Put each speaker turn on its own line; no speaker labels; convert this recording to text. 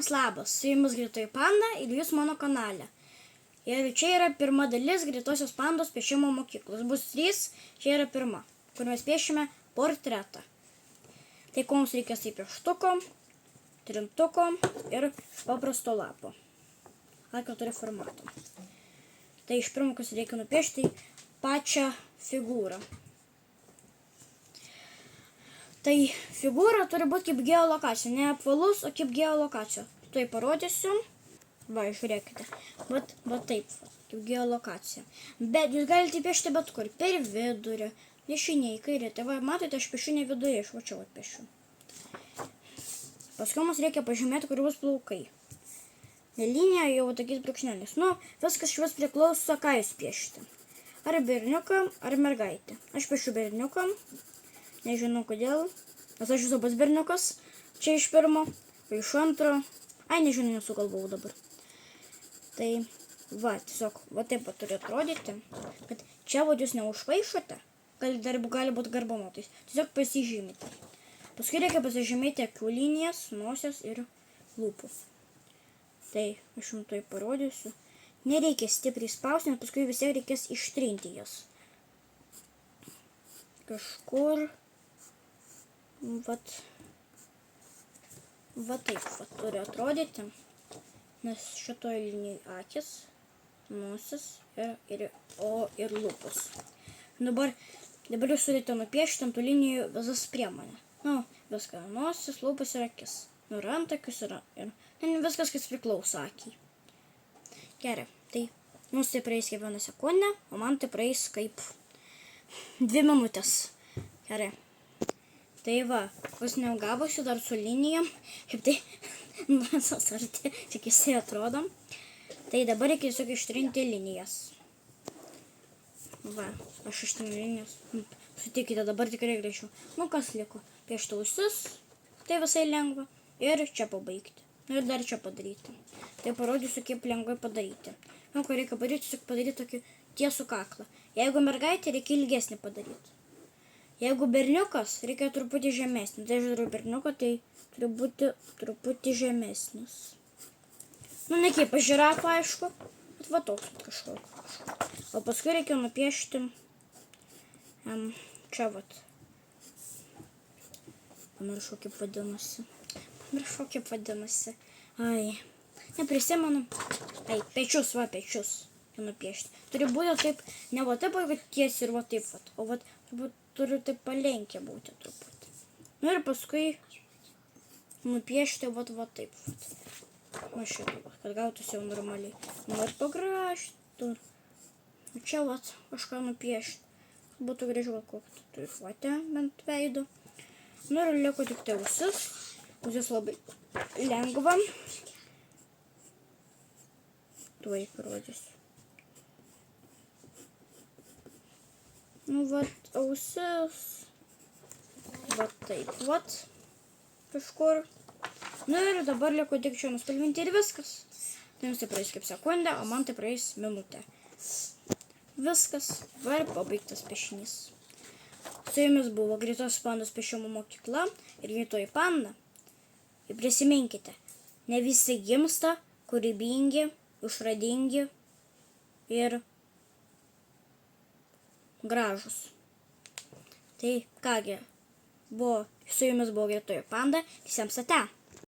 Visiems labas, su jumis Greitoji Panda ir jūs mano kanale. Ir čia yra pirma dalis Greitosios Pandos piešimo mokyklos. Bus 3, čia yra pirma, kur mes piešime portretą. Tai ko mums reikės tai pieštuko, trintuko ir paprasto lapo. A4 formato. Tai iš pirmo, kas reikia nupiešti, pačią figūrą. Tai figūra turi būti kaip geolokacija, ne apvalus, o kaip geolokacija. Tai parodysiu. Va, žiūrėkite. Va taip, kaip geolokacija. Bet jūs galite piešti bet kur, per vidurį, dešinėje, kairė. Tai va, matote, aš piešiu ne vidurį, aš va čia piešiu. Paskui mums reikia pažymėti, kur bus plaukai. Linija jau tokiais brūkšneliais. Nu, viskas švis priklauso, ką jūs piešite. Ar berniuką, ar mergaitę. Aš piešiu berniuką. Nežinau kodėl, nes aš esu pats berniukas, čia iš pirmo, iš antro, nežinau, nesugalvau dabar. Tai, va, tiesiog, va taip pat turi atrodyti, kad čia va jūs neužpaišote, gali būti garbamotais, tiesiog pasižymite. Paskui reikia pasižymėti akių linijas, nosies ir lūpų. Tai, aš jums tai parodysiu. Nereikia stipriai spausti, nes paskui vis tiek reikės ištrinti jas. Kažkur... Va taip turi atrodyti, nes šitoje linijoje akis, nosis ir lūpos. Dabar jūs turite nupiešti ant tų linijų visas priemonę. Nu, viską, nosis, lūpos ir akis. Nu, ir antakius ir viskas, kas priklauso akiai. Gerai, tai mums tai praeis kaip 1 sekundę, o man tai praeis kaip 2 minutės. Gerai. Tai va, kas neugavosi dar su linijom, kaip tai, čia keistai atrodo. Tai dabar reikia tiesiog ištrinti linijas. Va, aš ištrinu linijas. Sutikite, dabar tikrai greičiau. Nu, kas liko? Piešti ausis, tai visai lengva. Ir čia pabaigti. Ir dar čia padaryti. Tai parodysiu, kaip lengvai padaryti. Nu, ką reikia padaryti, tiesiog padaryti tokį tiesų kaklą. Jeigu mergaitė, reikia ilgesnį padaryti. Jeigu berniukas, reikia truputį žemesnį. Tai žiūrėjau berniuką, tai turi būti truputį žemesnis. Nu, ne kaip žirafą, aišku, bet va toks kažkoks. O paskui reikia nupiešti čia vat. Pamiršau, kaip vadinasi. Ai, neprisimenu. Ai, pečius, nupiešti. Turi būti taip, ne va taip, kad tiesiai ir va taip, o va turi taip palenkę būti truputį. Nu ir paskui nupiešti va taip. Va šitą, kad gautųsi jau normaliai. Nu ir pagražti. Čia va kažką nupiešti. Būtų gražiau, kokį turi fotę bent veido. Nu ir liko tik tai ausis. Ausis labai lengva. Tuoj parodysiu. Nu, vat, ausis. Vat taip, vat. Kažkur. Nu ir dabar liko tik čia nuspalvinti ir viskas. Tai jums tai praeis kaip sekundę, o man tai praeis minutę. Viskas. Va ir pabaigtas piešinys. Su jumis buvo Greitos Pandos piešimo mokykla ir Greitoji Panda. Ir prisiminkite, ne visi gimsta kūrybingi, išradingi ir gražus. Tai kągi, su jumis buvo Greitoji Panda, visiems ate.